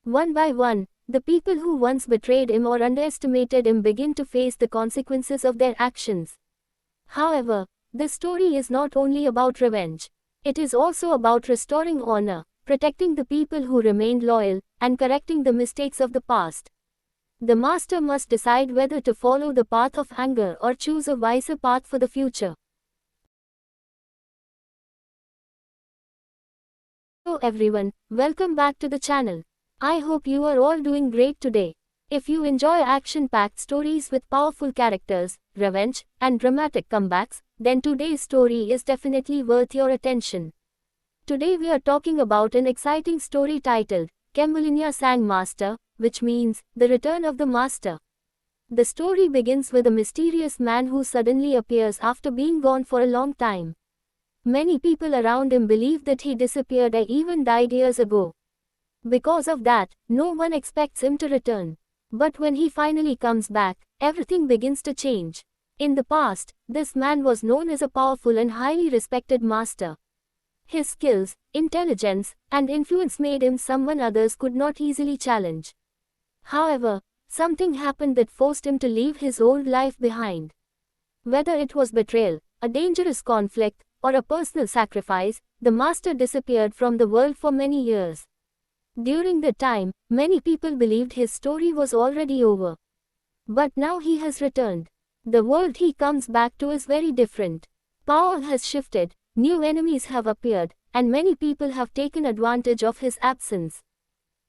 Speaker 1: One by one, the people who once betrayed him or underestimated him begin to face the consequences of their actions. However, this story is not only about revenge. It is also about restoring honor, protecting the people who remained loyal, and correcting the mistakes of the past. The master must decide whether to follow the path of anger or choose a wiser path for the future. Hello everyone, welcome back to the channel. I hope you are all doing great today. If you enjoy action-packed stories with powerful characters, revenge, and dramatic comebacks, then today's story is definitely worth your attention. Today we are talking about an exciting story titled, Kembulinya Sang Master, which means, the return of the master. The story begins with a mysterious man who suddenly appears after being gone for a long time. Many people around him believe that he disappeared or even died years ago. Because of that, no one expects him to return. But when he finally comes back, everything begins to change. In the past, this man was known as a powerful and highly respected master. His skills, intelligence, and influence made him someone others could not easily challenge. However, something happened that forced him to leave his old life behind. Whether it was betrayal, a dangerous conflict, or a personal sacrifice, the master disappeared from the world for many years. During that time, many people believed his story was already over. But now he has returned. The world he comes back to is very different. Power has shifted, new enemies have appeared, and many people have taken advantage of his absence.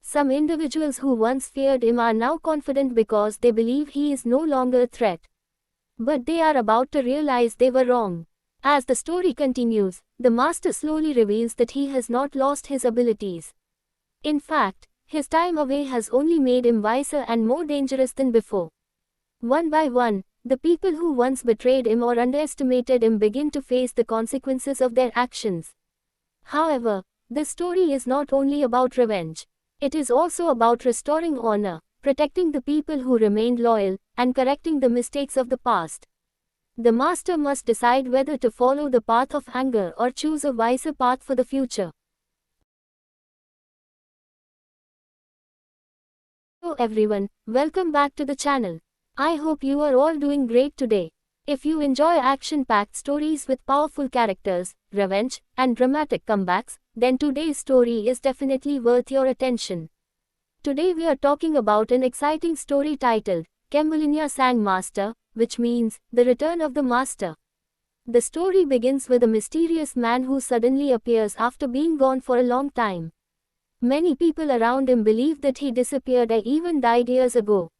Speaker 1: Some individuals who once feared him are now confident because they believe he is no longer a threat. But they are about to realize they were wrong. As the story continues, the master slowly reveals that he has not lost his abilities. In fact, his time away has only made him wiser and more dangerous than before. One by one, the people who once betrayed him or underestimated him begin to face the consequences of their actions. However, this story is not only about revenge. It is also about restoring honor, protecting the people who remained loyal, and correcting the mistakes of the past. The master must decide whether to follow the path of anger or choose a wiser path for the future. Hello everyone, welcome back to the channel. I hope you are all doing great today. If you enjoy action-packed stories with powerful characters, revenge, and dramatic comebacks, then today's story is definitely worth your attention. Today we are talking about an exciting story titled, Kembulinya Sang Master, which means, the return of the master. The story begins with a mysterious man who suddenly appears after being gone for a long time. Many people around him believe that he disappeared or even died years ago.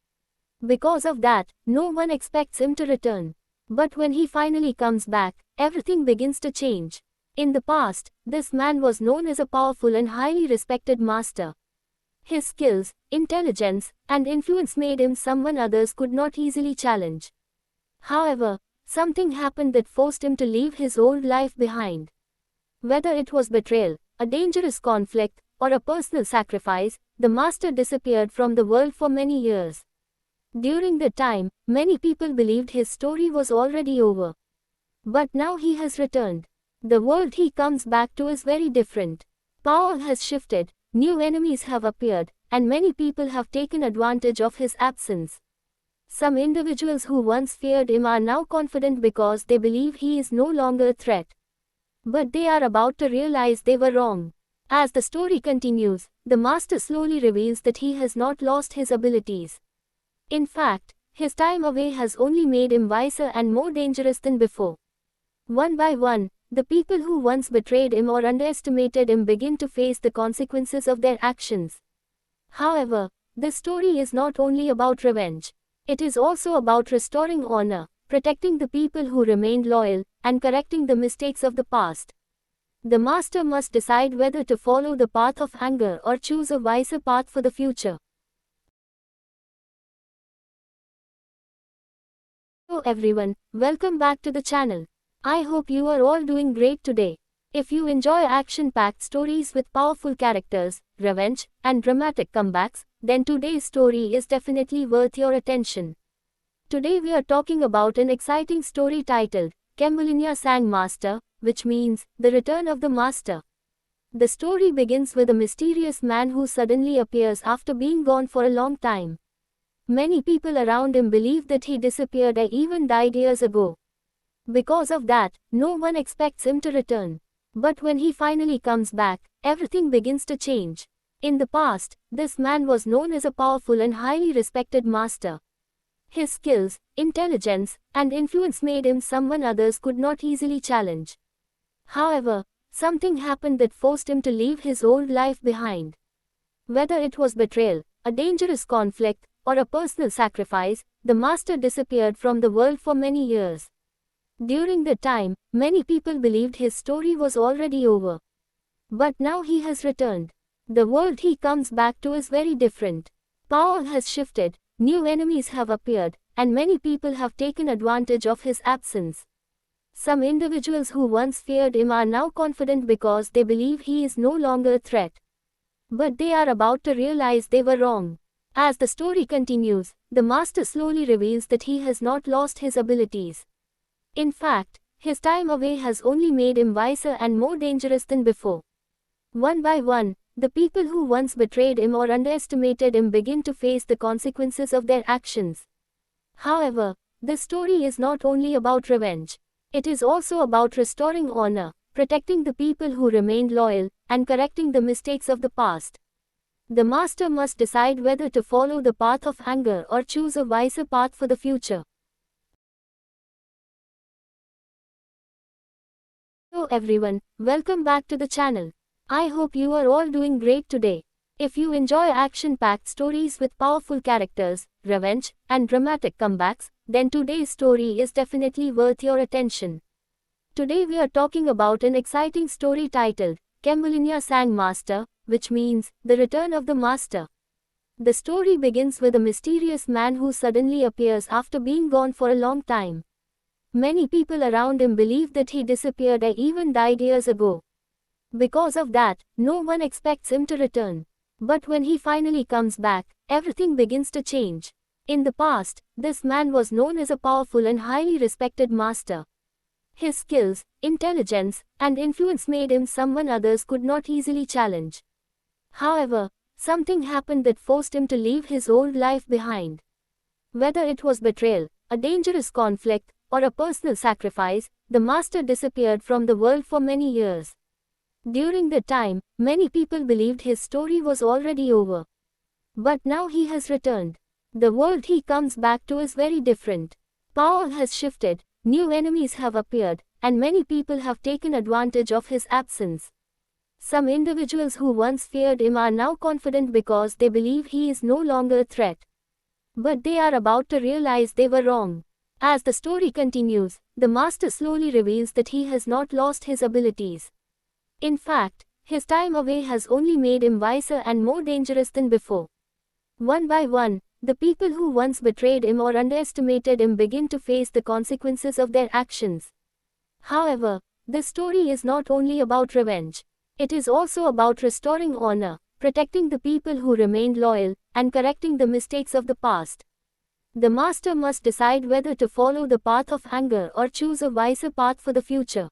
Speaker 1: Because of that, no one expects him to return. But when he finally comes back, everything begins to change. In the past, this man was known as a powerful and highly respected master. His skills, intelligence, and influence made him someone others could not easily challenge. However, something happened that forced him to leave his old life behind. Whether it was betrayal, a dangerous conflict, or a personal sacrifice, the master disappeared from the world for many years. During that time, many people believed his story was already over. But now he has returned. The world he comes back to is very different. Power has shifted, new enemies have appeared, and many people have taken advantage of his absence. Some individuals who once feared him are now confident because they believe he is no longer a threat. But they are about to realize they were wrong. As the story continues, the master slowly reveals that he has not lost his abilities. In fact, his time away has only made him wiser and more dangerous than before. One by one, the people who once betrayed him or underestimated him begin to face the consequences of their actions. However, this story is not only about revenge. It is also about restoring honor, protecting the people who remained loyal, and correcting the mistakes of the past. The master must decide whether to follow the path of anger or choose a wiser path for the future. Hello everyone, welcome back to the channel. I hope you are all doing great today. If you enjoy action-packed stories with powerful characters, revenge, and dramatic comebacks, then today's story is definitely worth your attention. Today we are talking about an exciting story titled, Kembulinya Sang Master, which means, the return of the master. The story begins with a mysterious man who suddenly appears after being gone for a long time. Many people around him believe that he disappeared or even died years ago. Because of that, no one expects him to return. But when he finally comes back, everything begins to change. In the past, this man was known as a powerful and highly respected master. His skills, intelligence, and influence made him someone others could not easily challenge. However, something happened that forced him to leave his old life behind. Whether it was betrayal, a dangerous conflict, or a personal sacrifice, the master disappeared from the world for many years. During that time, many people believed his story was already over. But now he has returned. The world he comes back to is very different. Power has shifted, new enemies have appeared, and many people have taken advantage of his absence. Some individuals who once feared him are now confident because they believe he is no longer a threat. But they are about to realize they were wrong. As the story continues, the master slowly reveals that he has not lost his abilities. In fact, his time away has only made him wiser and more dangerous than before. One by one, the people who once betrayed him or underestimated him begin to face the consequences of their actions. However, this story is not only about revenge. It is also about restoring honor, protecting the people who remained loyal, and correcting the mistakes of the past. The master must decide whether to follow the path of anger or choose a wiser path for the future. Hello everyone, welcome back to the channel. I hope you are all doing great today. If you enjoy action-packed stories with powerful characters, revenge, and dramatic comebacks, then today's story is definitely worth your attention. Today we are talking about an exciting story titled, Kembulinya Sang Master, which means, The Return of the Master. The story begins with a mysterious man who suddenly appears after being gone for a long time. Many people around him believe that he disappeared or even died years ago. Because of that, no one expects him to return. But when he finally comes back, everything begins to change. In the past, this man was known as a powerful and highly respected master. His skills, intelligence, and influence made him someone others could not easily challenge. However, something happened that forced him to leave his old life behind. Whether it was betrayal, a dangerous conflict, or a personal sacrifice, the master disappeared from the world for many years. During that time, many people believed his story was already over. But now he has returned. The world he comes back to is very different. Power has shifted, new enemies have appeared, and many people have taken advantage of his absence. Some individuals who once feared him are now confident because they believe he is no longer a threat. But they are about to realize they were wrong. As the story continues, the master slowly reveals that he has not lost his abilities. In fact, his time away has only made him wiser and more dangerous than before. One by one, the people who once betrayed him or underestimated him begin to face the consequences of their actions. However, this story is not only about revenge. It is also about restoring honor, protecting the people who remained loyal, and correcting the mistakes of the past. The master must decide whether to follow the path of anger or choose a wiser path for the future.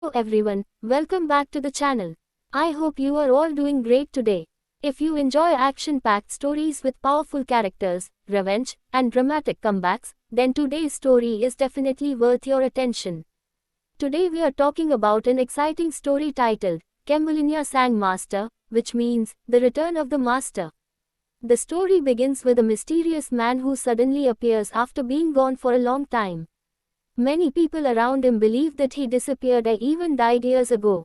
Speaker 1: Hello everyone, welcome back to the channel. I hope you are all doing great today. If you enjoy action-packed stories with powerful characters, revenge, and dramatic comebacks, then today's story is definitely worth your attention. Today we are talking about an exciting story titled, Kembulinya Sang Master, which means, The Return of the Master. The story begins with a mysterious man who suddenly appears after being gone for a long time. Many people around him believe that he disappeared or even died years ago.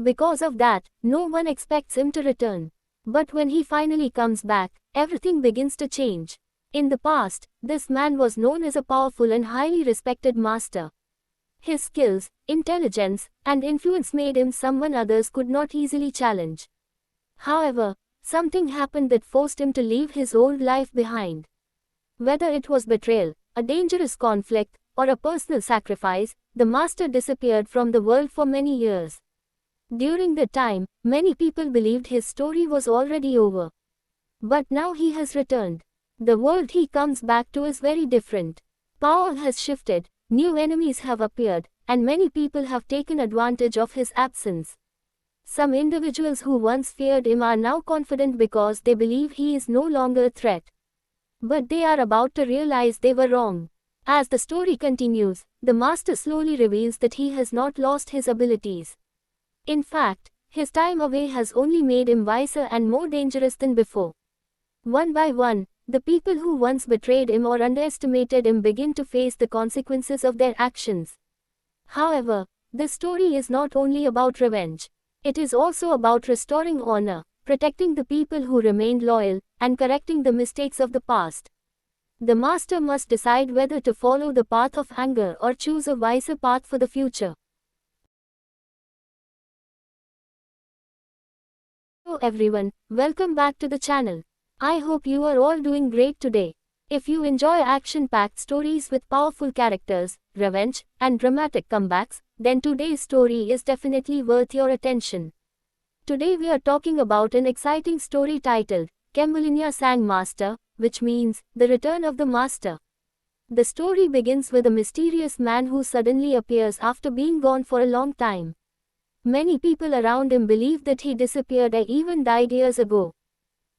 Speaker 1: Because of that, no one expects him to return. But when he finally comes back, everything begins to change. In the past, this man was known as a powerful and highly respected master. His skills, intelligence, and influence made him someone others could not easily challenge. However, something happened that forced him to leave his old life behind. Whether it was betrayal, a dangerous conflict, or a personal sacrifice, the master disappeared from the world for many years. During that time, many people believed his story was already over. But now he has returned. The world he comes back to is very different. Power has shifted, new enemies have appeared, and many people have taken advantage of his absence. Some individuals who once feared him are now confident because they believe he is no longer a threat. But they are about to realize they were wrong. As the story continues, the master slowly reveals that he has not lost his abilities. In fact, his time away has only made him wiser and more dangerous than before. One by one, the people who once betrayed him or underestimated him begin to face the consequences of their actions. However, this story is not only about revenge. It is also about restoring honor, protecting the people who remained loyal, and correcting the mistakes of the past. The master must decide whether to follow the path of anger or choose a wiser path for the future. Hello everyone, welcome back to the channel. I hope you are all doing great today. If you enjoy action-packed stories with powerful characters, revenge, and dramatic comebacks, then today's story is definitely worth your attention. Today we are talking about an exciting story titled, Kembulinya Sang Master, which means, The Return of the Master. The story begins with a mysterious man who suddenly appears after being gone for a long time. Many people around him believe that he disappeared or even died years ago.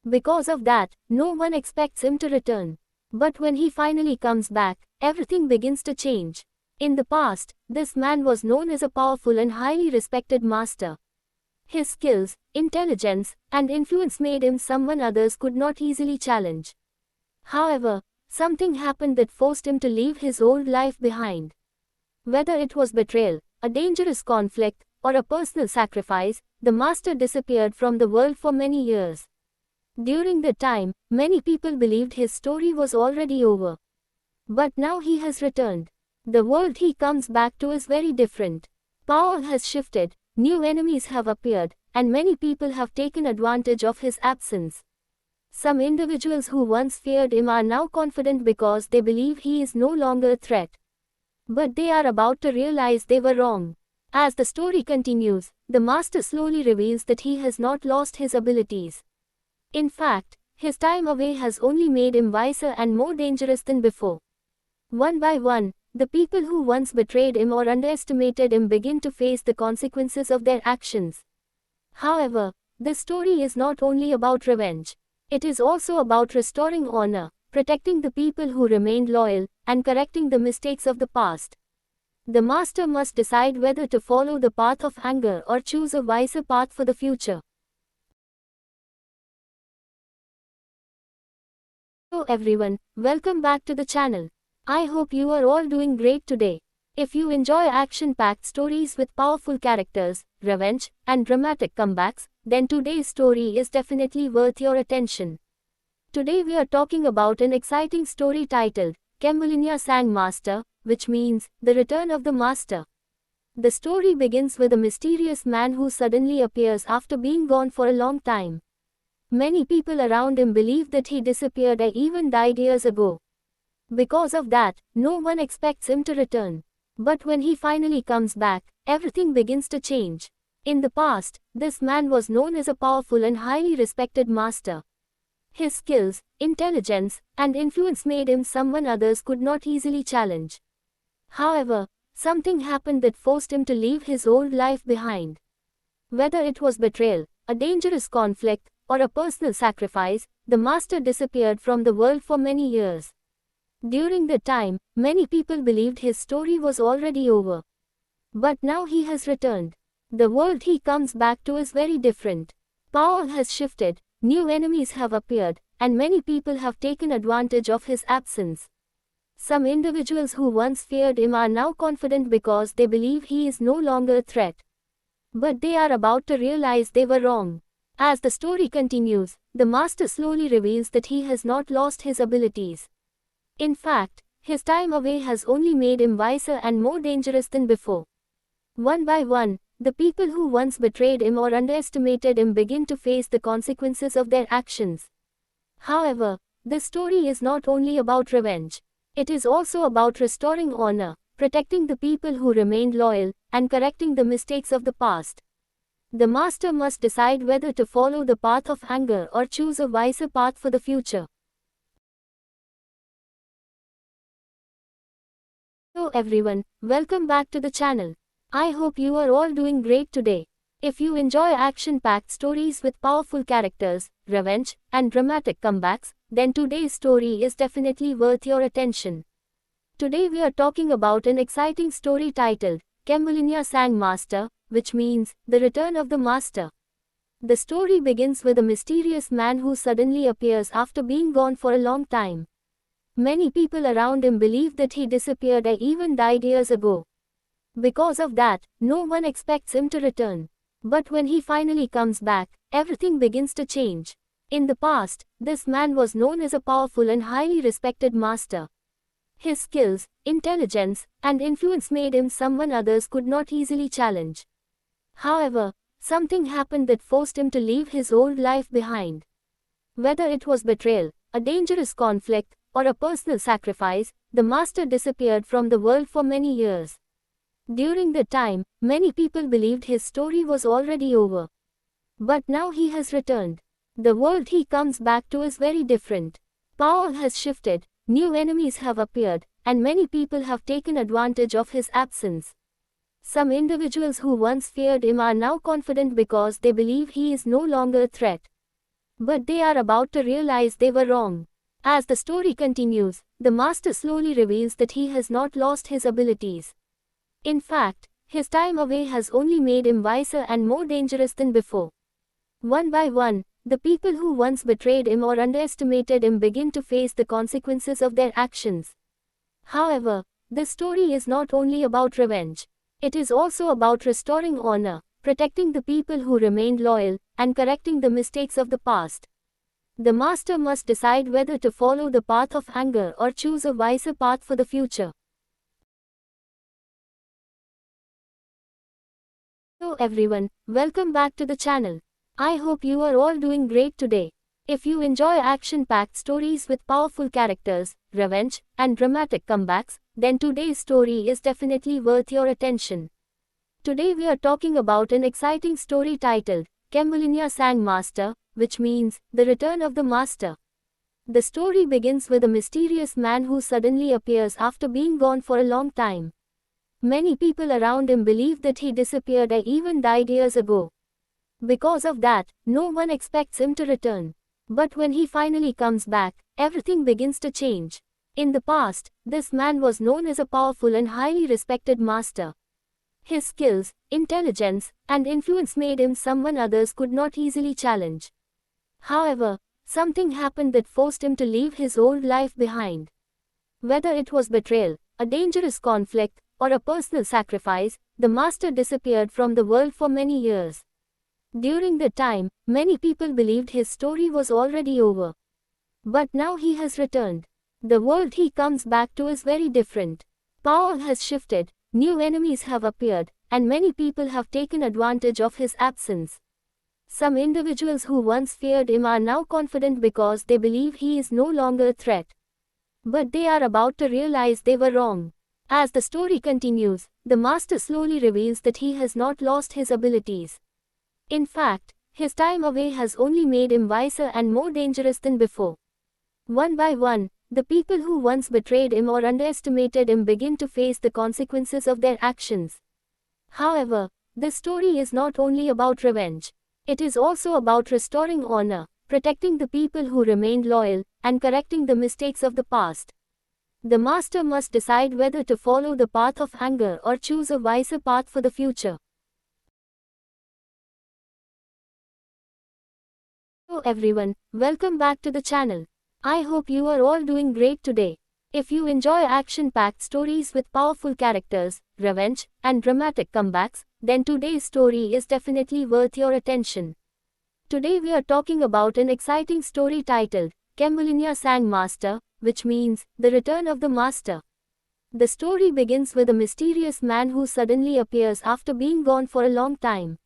Speaker 1: Because of that, no one expects him to return. But when he finally comes back, everything begins to change. In the past, this man was known as a powerful and highly respected master. His skills, intelligence, and influence made him someone others could not easily challenge. However, something happened that forced him to leave his old life behind. Whether it was betrayal, a dangerous conflict, or a personal sacrifice, the master disappeared from the world for many years. During that time, many people believed his story was already over. But now he has returned. The world he comes back to is very different. Power has shifted, new enemies have appeared, and many people have taken advantage of his absence. Some individuals who once feared him are now confident because they believe he is no longer a threat. But they are about to realize they were wrong. As the story continues, the master slowly reveals that he has not lost his abilities. In fact, his time away has only made him wiser and more dangerous than before. One by one, the people who once betrayed him or underestimated him begin to face the consequences of their actions. However, this story is not only about revenge. It is also about restoring honor, protecting the people who remained loyal, and correcting the mistakes of the past. The master must decide whether to follow the path of anger or choose a wiser path for the future. Hello everyone, welcome back to the channel. I hope you are all doing great today. If you enjoy action-packed stories with powerful characters, revenge, and dramatic comebacks, then today's story is definitely worth your attention. Today we are talking about an exciting story titled, Kembulinya Sang Master, which means, the return of the master. The story begins with a mysterious man who suddenly appears after being gone for a long time. Many people around him believe that he disappeared or even died years ago. Because of that, no one expects him to return. But when he finally comes back, everything begins to change. In the past, this man was known as a powerful and highly respected master. His skills, intelligence, and influence made him someone others could not easily challenge. However, something happened that forced him to leave his old life behind. Whether it was betrayal, a dangerous conflict, or a personal sacrifice, the master disappeared from the world for many years. During that time, many people believed his story was already over. But now he has returned. The world he comes back to is very different. Power has shifted, new enemies have appeared, and many people have taken advantage of his absence. Some individuals who once feared him are now confident because they believe he is no longer a threat. But they are about to realize they were wrong. As the story continues, the master slowly reveals that he has not lost his abilities. In fact, his time away has only made him wiser and more dangerous than before. One by one, the people who once betrayed him or underestimated him begin to face the consequences of their actions. However, this story is not only about revenge. It is also about restoring honor, protecting the people who remained loyal, and correcting the mistakes of the past. The master must decide whether to follow the path of anger or choose a wiser path for the future. Hello everyone, welcome back to the channel. I hope you are all doing great today. If you enjoy action-packed stories with powerful characters, revenge, and dramatic comebacks, then today's story is definitely worth your attention. Today we are talking about an exciting story titled, Kembulinya Sang Master, which means, the return of the master. The story begins with a mysterious man who suddenly appears after being gone for a long time. Many people around him believe that he disappeared or even died years ago. Because of that, no one expects him to return. But when he finally comes back, everything begins to change. In the past, this man was known as a powerful and highly respected master. His skills, intelligence, and influence made him someone others could not easily challenge. However, something happened that forced him to leave his old life behind. Whether it was betrayal, a dangerous conflict, or a personal sacrifice, the master disappeared from the world for many years. During that time, many people believed his story was already over. But now he has returned. The world he comes back to is very different. Power has shifted, new enemies have appeared, and many people have taken advantage of his absence. Some individuals who once feared him are now confident because they believe he is no longer a threat. But they are about to realize they were wrong. As the story continues, the master slowly reveals that he has not lost his abilities. In fact, his time away has only made him wiser and more dangerous than before. One by one, the people who once betrayed him or underestimated him begin to face the consequences of their actions. However, this story is not only about revenge. It is also about restoring honor, protecting the people who remained loyal, and correcting the mistakes of the past. The master must decide whether to follow the path of anger or choose a wiser path for the future. Hello everyone, welcome back to the channel. I hope you are all doing great today. If you enjoy action-packed stories with powerful characters, revenge, and dramatic comebacks, then today's story is definitely worth your attention. Today we are talking about an exciting story titled Kembulinya Sang Master, which means the return of the master. The story begins with a mysterious man who suddenly appears after being gone for a long time. Many people around him believe that he disappeared or even died years ago. Because of that, no one expects him to return. But when he finally comes back, everything begins to change. In the past, this man was known as a powerful and highly respected master. His skills, intelligence, and influence made him someone others could not easily challenge. However, something happened that forced him to leave his old life behind. Whether it was betrayal, a dangerous conflict, or a personal sacrifice, the master disappeared from the world for many years. During that time, many people believed his story was already over. But now he has returned. The world he comes back to is very different. Power has shifted, new enemies have appeared, and many people have taken advantage of his absence. Some individuals who once feared him are now confident because they believe he is no longer a threat. But they are about to realize they were wrong. As the story continues, the master slowly reveals that he has not lost his abilities. In fact, his time away has only made him wiser and more dangerous than before. One by one, the people who once betrayed him or underestimated him begin to face the consequences of their actions. However, this story is not only about revenge. It is also about restoring honor, protecting the people who remained loyal, and correcting the mistakes of the past. The master must decide whether to follow the path of anger or choose a wiser path for the future. Hello everyone, welcome back to the channel. I hope you are all doing great today. If you enjoy action-packed stories with powerful characters, revenge, and dramatic comebacks, then today's story is definitely worth your attention. Today we are talking about an exciting story titled Kembulinya Sang Master, which means the return of the master. The story begins with a mysterious man who suddenly appears after being gone for a long time.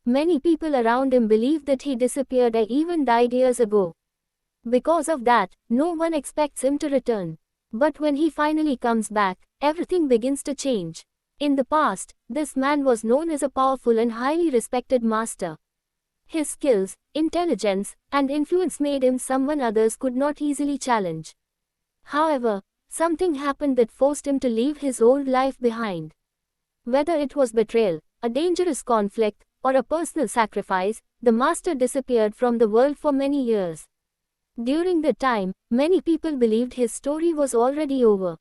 Speaker 1: Many people around him believe that he disappeared or even died years ago. Because of that, no one expects him to return. But when he finally comes back, everything begins to change. In the past, this man was known as a powerful and highly respected master. His skills, intelligence, and influence made him someone others could not easily challenge. However, something happened that forced him to leave his old life behind. Whether it was betrayal, a dangerous conflict, or a personal sacrifice, the master disappeared from the world for many years. During that time, many people believed his story was already over.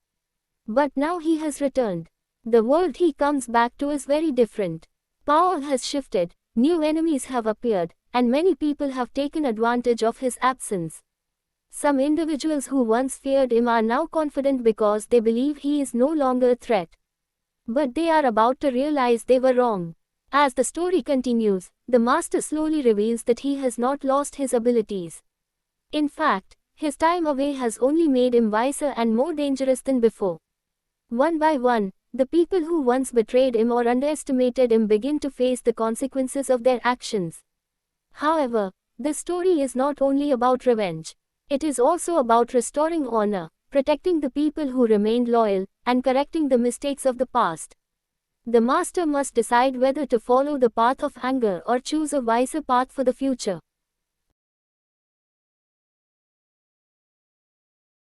Speaker 1: But now he has returned. The world he comes back to is very different. Power has shifted, new enemies have appeared, and many people have taken advantage of his absence. Some individuals who once feared him are now confident because they believe he is no longer a threat. But they are about to realize they were wrong. As the story continues, the master slowly reveals that he has not lost his abilities. In fact, his time away has only made him wiser and more dangerous than before. One by one, the people who once betrayed him or underestimated him begin to face the consequences of their actions. However, this story is not only about revenge. It is also about restoring honor, protecting the people who remained loyal, and correcting the mistakes of the past. The master must decide whether to follow the path of anger or choose a wiser path for the future.